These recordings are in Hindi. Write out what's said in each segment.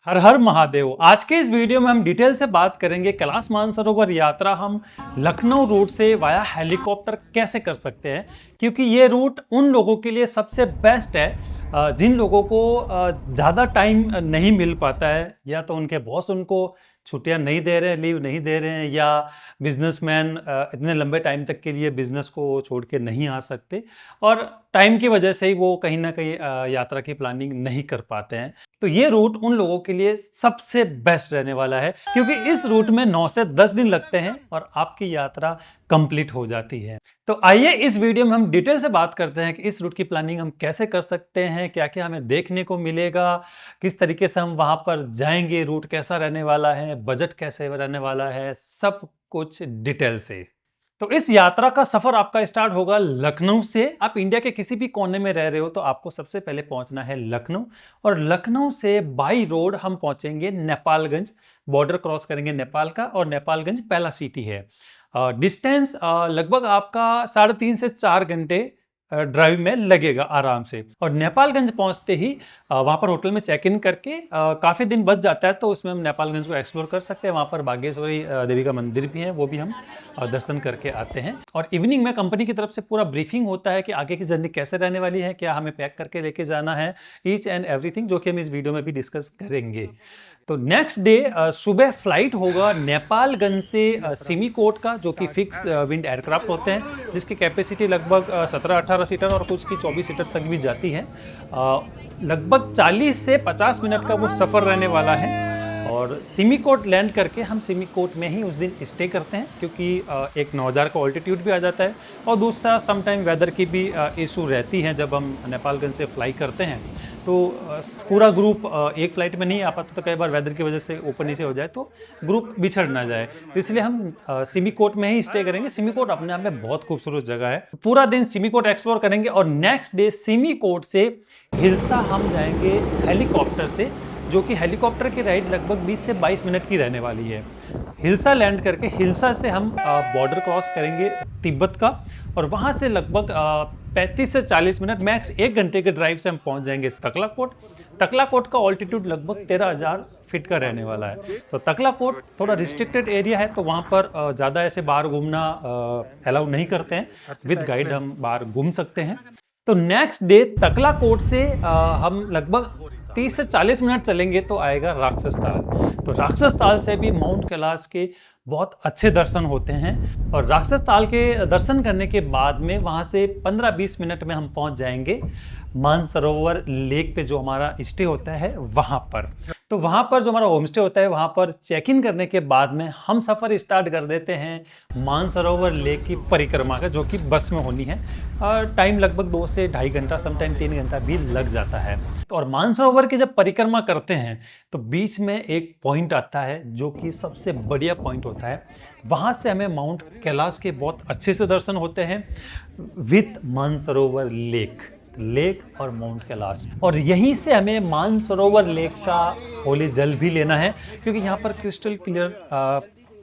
हर हर महादेव। आज के इस वीडियो में हम डिटेल से बात करेंगे कैलाश मानसरोवर यात्रा हम लखनऊ रूट से वाया हेलीकॉप्टर कैसे कर सकते हैं, क्योंकि ये रूट उन लोगों के लिए सबसे बेस्ट है जिन लोगों को ज़्यादा टाइम नहीं मिल पाता है, या तो उनके बॉस उनको छुट्टियां नहीं दे रहे हैं, लीव नहीं दे रहे हैं, या बिजनेसमैन इतने लंबे टाइम तक के लिए बिजनेस को छोड़ के नहीं आ सकते और टाइम की वजह से ही वो कहीं ना कहीं यात्रा की प्लानिंग नहीं कर पाते हैं। तो ये रूट उन लोगों के लिए सबसे बेस्ट रहने वाला है, क्योंकि इस रूट में 9 से 10 दिन लगते हैं और आपकी यात्रा कंप्लीट हो जाती है। तो आइए इस वीडियो में हम डिटेल से बात करते हैं कि इस रूट की प्लानिंग हम कैसे कर सकते हैं, क्या क्या हमें देखने को मिलेगा, किस तरीके से हम वहां पर जाएंगे, रूट कैसा रहने वाला है, बजट कैसे रहने वाला है, सब कुछ डिटेल से। तो इस यात्रा का सफर आपका स्टार्ट होगा लखनऊ से। आप इंडिया के किसी भी कोने में रह रहे हो तो आपको सबसे पहले पहुंचना है लखनऊ, और लखनऊ से बाई रोड हम पहुंचेंगे नेपालगंज। बॉर्डर क्रॉस करेंगे नेपाल का, और नेपालगंज पहला सिटी है। डिस्टेंस लगभग आपका 3.5 से 4 घंटे ड्राइव में लगेगा आराम से। और नेपालगंज पहुंचते ही वहां पर होटल में चेक इन करके काफ़ी दिन बच जाता है, तो उसमें हम नेपालगंज को एक्सप्लोर कर सकते हैं। वहां पर बागेश्वरी देवी का मंदिर भी है, वो भी हम दर्शन करके आते हैं। और इवनिंग में कंपनी की तरफ से पूरा ब्रीफिंग होता है कि आगे की जर्नी कैसे रहने वाली है, क्या हमें पैक करके लेके जाना है, ईच एंड एवरीथिंग, जो कि हम इस वीडियो में भी डिस्कस करेंगे। तो नेक्स्ट डे सुबह फ्लाइट होगा नेपालगंज से सिमीकोट का, जो कि फिक्स विंड एयरक्राफ्ट होते हैं, जिसकी कैपेसिटी लगभग 17-18 सीटर और कुछ की 24 सीटर तक भी जाती है। लगभग 40 से 50 मिनट का वो सफ़र रहने वाला है। और सिमीकोट लैंड करके हम सिमीकोट में ही उस दिन स्टे करते हैं, क्योंकि एक 9000 का ऑल्टीट्यूड भी आ जाता है, और दूसरा समटाइम वेदर की भी इशू रहती है। जब हम नेपालगंज से फ्लाई करते हैं तो पूरा ग्रुप एक फ्लाइट में नहीं आ पाता, तो कई बार वेदर की वजह से ऊपर नीचे हो जाए तो ग्रुप बिछड़ ना जाए, तो इसलिए हम सिमीकोट में ही स्टे करेंगे। सिमीकोट अपने आप में बहुत खूबसूरत जगह है। पूरा दिन सिमीकोट एक्सप्लोर करेंगे, और नेक्स्ट डे सिमीकोट से हिल्सा हम जाएंगे हेलीकॉप्टर से, जो कि हेलीकॉप्टर की राइड लगभग 20 से 22 मिनट की रहने वाली है। हिल्सा लैंड करके हिल्सा से हम बॉर्डर क्रॉस करेंगे तिब्बत का, और वहाँ से लगभग 35 से 40 मिनट, मैक्स 1 घंटे के ड्राइव से हम पहुँच जाएंगे तकलाकोट। तकलाकोट का ऑल्टीट्यूड लगभग 13,000 फीट का रहने वाला है। तो तकलाकोट थोड़ा रिस्ट्रिक्टेड एरिया है, तो वहाँ पर ज़्यादा ऐसे बाहर घूमना अलाउ नहीं करते हैं। विद गाइड हम बाहर घूम सकते हैं। तो नेक्स्ट डे तकलाकोट से हम लगभग 30 से 40 मिनट चलेंगे तो आएगा राक्षस ताल। तो राक्षस ताल से भी माउंट कैलाश के बहुत अच्छे दर्शन होते हैं, और राक्षस ताल के दर्शन करने के बाद में वहाँ से 15-20 मिनट में हम पहुँच जाएंगे मानसरोवर लेक पे, जो हमारा स्टे होता है वहाँ पर। तो वहाँ पर जो हमारा होम स्टे होता है, वहाँ पर चेक इन करने के बाद में हम सफ़र स्टार्ट कर देते हैं मानसरोवर लेक की परिक्रमा का, जो कि बस में होनी है। और टाइम लगभग 2 से 2.5 घंटा, समटाइम 3 घंटा भी लग जाता है। और मानसरोवर की जब परिक्रमा करते हैं तो बीच में एक पॉइंट आता है, जो कि सबसे बढ़िया पॉइंट होता है। वहाँ से हमें माउंट कैलाश के बहुत अच्छे से दर्शन होते हैं विद मानसरोवर लेक और माउंट कैलाश। और यहीं से हमें मानसरोवर लेक का होली जल भी लेना है, क्योंकि यहाँ पर क्रिस्टल क्लियर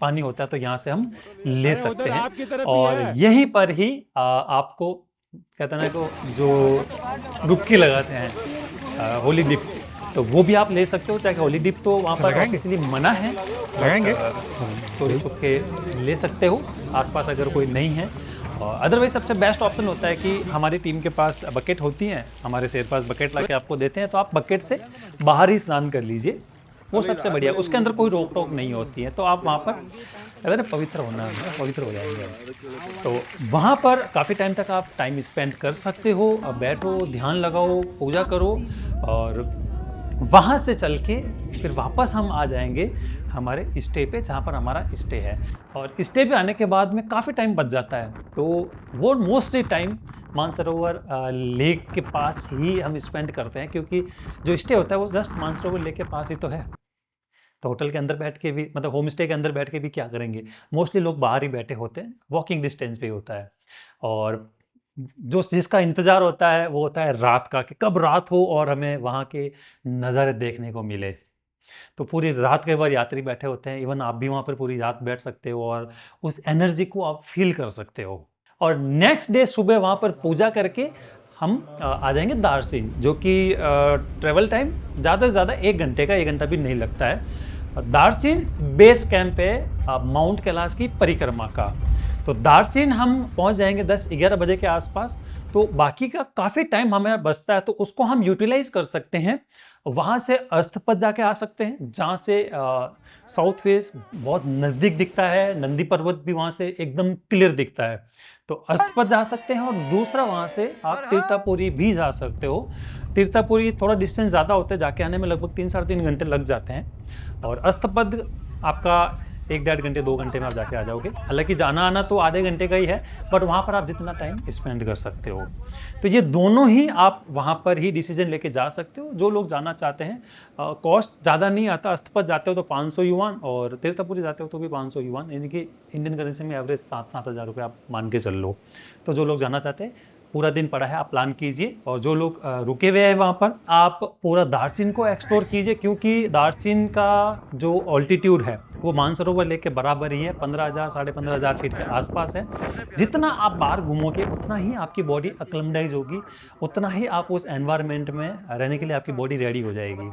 पानी होता है, तो यहाँ से हम ले सकते हैं। और यहीं पर ही आपको कहते हैं ना को जो डुबकी लगाते हैं होली डिप, तो वो भी आप ले सकते हो। चाहे होली डिप तो वहाँ पर ऑफिशियली मना है, लगाएंगे तो छुप के ले सकते हो आसपास अगर कोई नहीं है। और अदरवाइज सबसे बेस्ट ऑप्शन होता है कि हमारी टीम के पास बकेट होती हैं, हमारे शेर पास बकेट ला के आपको देते हैं, तो आप बकेट से बाहर ही स्नान कर लीजिए, वो सबसे बढ़िया। उसके अंदर कोई रोक टोक नहीं होती है, तो आप वहाँ पर अगर पवित्र होना है पवित्र हो जाएंगे। तो वहाँ पर काफ़ी टाइम तक आप टाइम स्पेंड कर सकते हो, बैठो, ध्यान लगाओ, पूजा करो, और वहाँ से चल के फिर वापस हम आ जाएंगे हमारे स्टे पे, जहाँ पर हमारा स्टे है। और स्टे पे आने के बाद में काफ़ी टाइम बच जाता है, तो वो मोस्टली टाइम मानसरोवर लेक के पास ही हम स्पेंड करते हैं, क्योंकि जो स्टे होता है वो जस्ट मानसरोवर लेक के पास ही तो है। तो होटल के अंदर बैठ के भी, मतलब होम स्टे के अंदर बैठ के भी क्या करेंगे, मोस्टली लोग बाहर ही बैठे होते हैं, वॉकिंग डिस्टेंस पे ही होता है। और जो जिसका इंतज़ार होता है वो होता है रात का, कि कब रात हो और हमें वहाँ के नज़ारे देखने को मिले। तो पूरी रात कई बार यात्री बैठे होते हैं, इवन आप भी वहाँ पर पूरी रात बैठ सकते हो और उस एनर्जी को आप फील कर सकते हो। और नेक्स्ट डे सुबह वहाँ पर पूजा करके हम आ जाएंगे दार्जिलिंग, जो कि ट्रेवल टाइम ज़्यादा से ज़्यादा 1 घंटे का, 1 घंटा भी नहीं लगता है। दार्जिलिंग बेस कैंप है माउंट कैलाश की परिक्रमा का। तो दार्जिलिंग हम पहुंच जाएंगे 10-11 बजे के आसपास। तो बाकी का काफ़ी टाइम हमें बचता है, तो उसको हम यूटिलाइज कर सकते हैं। वहाँ से अस्तपद जाके आ सकते हैं, जहाँ से साउथ फेस बहुत नज़दीक दिखता है। नंदी पर्वत भी वहाँ से एकदम क्लियर दिखता है, तो अस्तपद जा सकते हैं। और दूसरा वहाँ से आप तीर्थापुरी भी जा सकते हो। तीर्थापुरी थोड़ा डिस्टेंस ज़्यादा होता है, जाके आने में लगभग 3-3.5 घंटे लग जाते हैं। और अस्तपद आपका 1-1.5 घंटे 2 घंटे में आप जाके आ जाओगे। हालांकि जाना आना तो आधे घंटे का ही है, बट वहाँ पर आप जितना टाइम स्पेंड कर सकते हो। तो ये दोनों ही आप वहाँ पर ही डिसीजन लेके जा सकते हो, जो लोग जाना चाहते हैं। कॉस्ट ज़्यादा नहीं आता। अस्तपद जाते हो तो 500 युआन, और तीर्थापुरी जाते हो तो भी 500 युआन, यानी कि इंडियन करेंसी में एवरेज 7-7 हज़ार रुपये आप मान के चल लो। तो जो लोग जाना चाहते हैं, पूरा दिन पड़ा है, आप प्लान कीजिए। और जो लोग रुके हुए हैं वहाँ पर, आप पूरा दार्जिलिंग को एक्सप्लोर कीजिए, क्योंकि दार्जिलिंग का जो ऑल्टीट्यूड है वो मानसरोवर लेक के बराबर ही है। 15,000 15,500 फीट के आसपास है। जितना आप बाहर घूमोगे उतना ही आपकी बॉडी अक्लमडाइज होगी, उतना ही आप उस एनवायरनमेंट में रहने के लिए आपकी बॉडी रेडी हो जाएगी।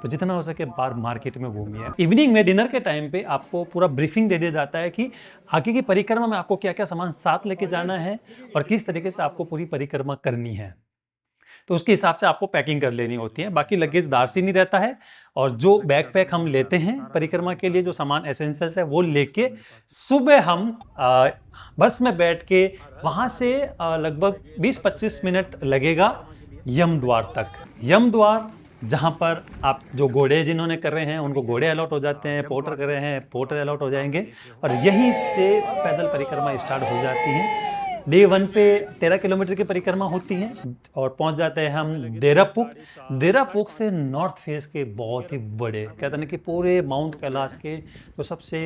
तो जितना हो सके बाहर मार्केट में घूमिए। इवनिंग में डिनर के टाइम पे आपको पूरा ब्रीफिंग दे दिया जाता है कि आगे की परिक्रमा में आपको क्या क्या सामान साथ लेके जाना है और किस तरीके से आपको पूरी परिक्रमा करनी है। तो उसके हिसाब से आपको पैकिंग कर लेनी होती है। बाकी लगेज दार्जिलिंग रहता है, और जो बैकपैक हम लेते हैं परिक्रमा के लिए, जो सामान एसेंशियल्स है वो लेके सुबह हम बस में बैठ के वहाँ से लगभग 20-25 मिनट लगेगा यमद्वार तक। यमद्वार जहाँ पर आप जो घोड़े जिन्होंने कर रहे हैं उनको घोड़े अलॉट हो जाते हैं, पोर्टर कर रहे हैं पोर्टर अलॉट हो जाएंगे, और यहीं से पैदल परिक्रमा स्टार्ट हो जाती है। डे 1 पे 13 किलोमीटर की परिक्रमा होती है, और पहुंच जाते हैं हम देरापुक। देरापुक से नॉर्थ फेस के बहुत ही बड़े, कहते हैं कि पूरे माउंट कैलाश के जो सबसे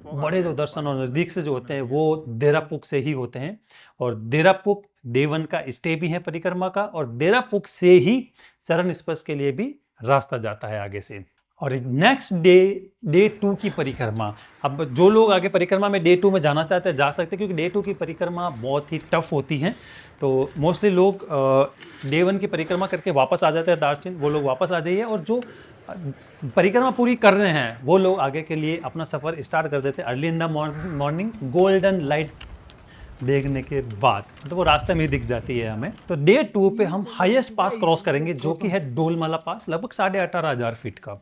बड़े जो दर्शन और नज़दीक से जो होते हैं वो देरापुक से ही होते हैं। और देरापुक डे 1 का स्टे भी है परिक्रमा का, और देरापुक से ही चरण स्पर्श के लिए भी रास्ता जाता है आगे से। और नेक्स्ट डे 2 की परिक्रमा, अब जो लोग आगे परिक्रमा में डे 2 में जाना चाहते हैं जा सकते हैं, क्योंकि डे 2 की परिक्रमा बहुत ही टफ होती है। तो मोस्टली लोग डे 1 की परिक्रमा करके वापस आ जाते हैं दार्जिलिंग, वो लोग वापस आ जाइए। और जो परिक्रमा पूरी कर रहे हैं वो लोग आगे के लिए अपना सफ़र स्टार्ट कर देते हैं early in the morning, golden light देखने के बाद, तो वो रास्ते में ही दिख जाती है हमें। तो डे 2 पे हम हाईएस्ट पास क्रॉस करेंगे, जो कि है डोलमाला पास, लगभग 18,500 फीट का।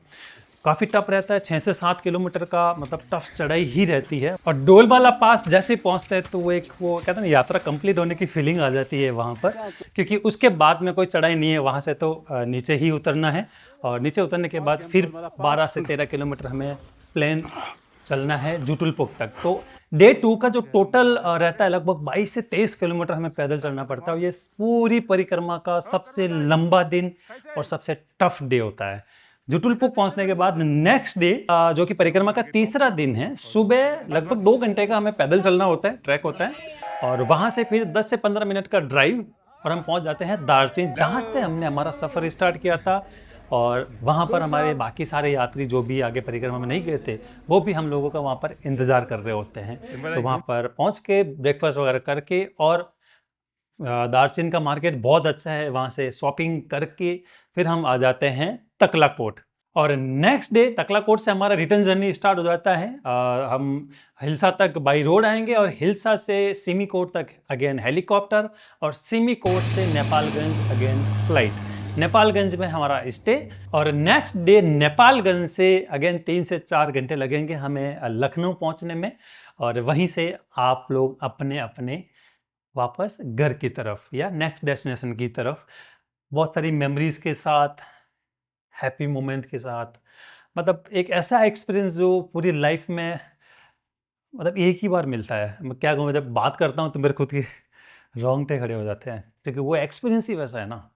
काफ़ी टफ रहता है, 6 से 7 किलोमीटर का मतलब टफ चढ़ाई ही रहती है। और डोलमाला पास जैसे ही पहुंचते हैं तो वो कहते हैं ना, यात्रा कंप्लीट होने की फीलिंग आ जाती है वहाँ पर, क्योंकि उसके बाद में कोई चढ़ाई नहीं है। वहाँ से तो नीचे ही उतरना है, और नीचे उतरने के बाद फिर 12 से 13 किलोमीटर हमें प्लेन चलना है जुटुलपुक तक। तो डे 2 का जो टोटल रहता है लगभग 22 से 23 किलोमीटर हमें पैदल चलना पड़ता है। ये पूरी परिक्रमा का सबसे लंबा दिन और सबसे टफ डे होता है। जुटुलपुक पहुंचने के बाद नेक्स्ट डे जो कि परिक्रमा का तीसरा दिन है, सुबह लगभग 2 घंटे का हमें पैदल चलना होता है, ट्रैक होता है। और वहां से फिर 10 से 15 मिनट का ड्राइव, और हम पहुंच जाते हैं दार्जिलिंग, जहां से हमने हमारा सफर स्टार्ट किया था। और वहाँ पर हमारे बाकी सारे यात्री जो भी आगे परिक्रमा में नहीं गए थे, वो भी हम लोगों का वहाँ पर इंतज़ार कर रहे होते हैं। तो वहाँ पर पहुँच के ब्रेकफास्ट वगैरह करके, और दार्जिलिंग का मार्केट बहुत अच्छा है, वहाँ से शॉपिंग करके फिर हम आ जाते हैं तकलाकोट। और नेक्स्ट डे तकलाकोट से हमारा रिटर्न जर्नी स्टार्ट हो जाता है। हम हिल्सा तक बाई रोड आएंगे, और हिल्सा से सिमिकोट तक अगेन हेलीकॉप्टर, और सिमिकोट से नेपालगंज अगेन फ्लाइट। नेपालगंज में हमारा स्टे, और नेक्स्ट डे नेपालगंज से अगेन 3 से 4 घंटे लगेंगे हमें लखनऊ पहुंचने में। और वहीं से आप लोग अपने अपने वापस घर की तरफ या नेक्स्ट डेस्टिनेशन की तरफ, बहुत सारी मेमोरीज के साथ, हैप्पी मोमेंट के साथ। मतलब एक ऐसा एक्सपीरियंस जो पूरी लाइफ में मतलब एक ही बार मिलता है। मैं क्या कहूँ, जब बात करता हूँ तो मेरे खुद के रोंगटे खड़े हो जाते हैं, क्योंकि वो एक्सपीरियंस ही वैसा है ना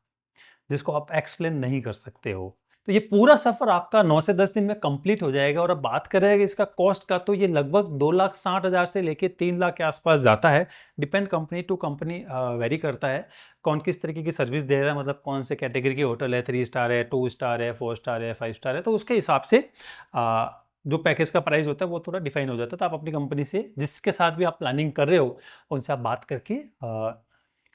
जिसको आप एक्सप्लेन नहीं कर सकते हो। तो ये पूरा सफ़र आपका 9 से 10 दिन में कंप्लीट हो जाएगा। और अब बात करें इसका कॉस्ट का, तो ये लगभग 2,60,000 से लेके 3 लाख के आसपास जाता है। Depend company to company vary करता है, कौन किस तरीके की सर्विस दे रहा है, मतलब कौन से कैटेगरी की होटल है, 3 स्टार है, 2 स्टार है, 4 स्टार है, 5 स्टार है। तो उसके हिसाब से जो पैकेज का प्राइस होता है वो थोड़ा डिफाइन हो जाता है। तो आप अपनी कंपनी से, जिसके साथ भी आप प्लानिंग कर रहे हो, उनसे आप बात करके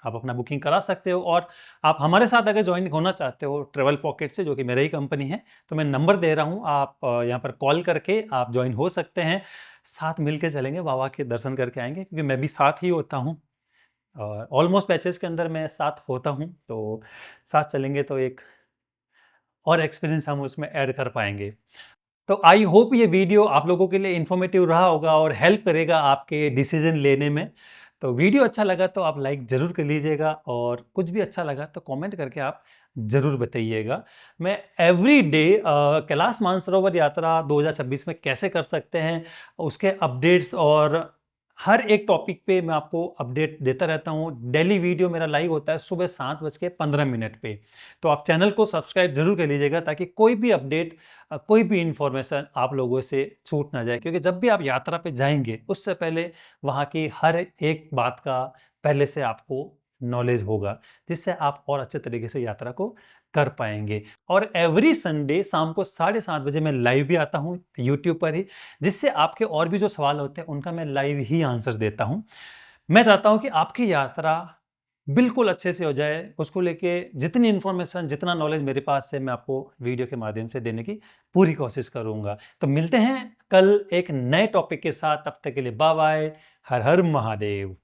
आप अपना बुकिंग करा सकते हो। और आप हमारे साथ अगर ज्वाइन होना चाहते हो ट्रेवल पॉकेट से, जो कि मेरा ही कंपनी है, तो मैं नंबर दे रहा हूँ, आप यहाँ पर कॉल करके आप ज्वाइन हो सकते हैं। साथ मिल के चलेंगे, बाबा के दर्शन करके आएंगे, क्योंकि मैं भी साथ ही होता हूँ और ऑलमोस्ट बैचेस के अंदर मैं साथ होता हूँ, तो साथ चलेंगे तो एक और एक्सपीरियंस हम उसमें ऐड कर पाएंगे। तो आई होप ये वीडियो आप लोगों के लिए इन्फॉर्मेटिव रहा होगा और हेल्प करेगा आपके डिसीजन लेने में। तो वीडियो अच्छा लगा तो आप लाइक ज़रूर कर लीजिएगा, और कुछ भी अच्छा लगा तो कमेंट करके आप ज़रूर बताइएगा। मैं एवरी डे कैलाश मानसरोवर यात्रा 2026 में कैसे कर सकते हैं, उसके अपडेट्स और हर एक टॉपिक पे मैं आपको अपडेट देता रहता हूँ। डेली वीडियो मेरा लाइव होता है सुबह 7:15 पे। तो आप चैनल को सब्सक्राइब जरूर कर लीजिएगा, ताकि कोई भी अपडेट, कोई भी इंफॉर्मेशन आप लोगों से छूट ना जाए। क्योंकि जब भी आप यात्रा पे जाएंगे, उससे पहले वहाँ की हर एक बात का पहले से आपको नॉलेज होगा, जिससे आप और अच्छे तरीके से यात्रा को कर पाएंगे। और एवरी संडे शाम को 7:30 बजे मैं लाइव भी आता हूँ यूट्यूब पर ही, जिससे आपके और भी जो सवाल होते हैं उनका मैं लाइव ही आंसर देता हूँ। मैं चाहता हूँ कि आपकी यात्रा बिल्कुल अच्छे से हो जाए। उसको लेके जितनी इन्फॉर्मेशन, जितना नॉलेज मेरे पास है, मैं आपको वीडियो के माध्यम से देने की पूरी कोशिश करूंगा। तो मिलते हैं कल एक नए टॉपिक के साथ। तब तक के लिए बाय बाय। हर हर महादेव।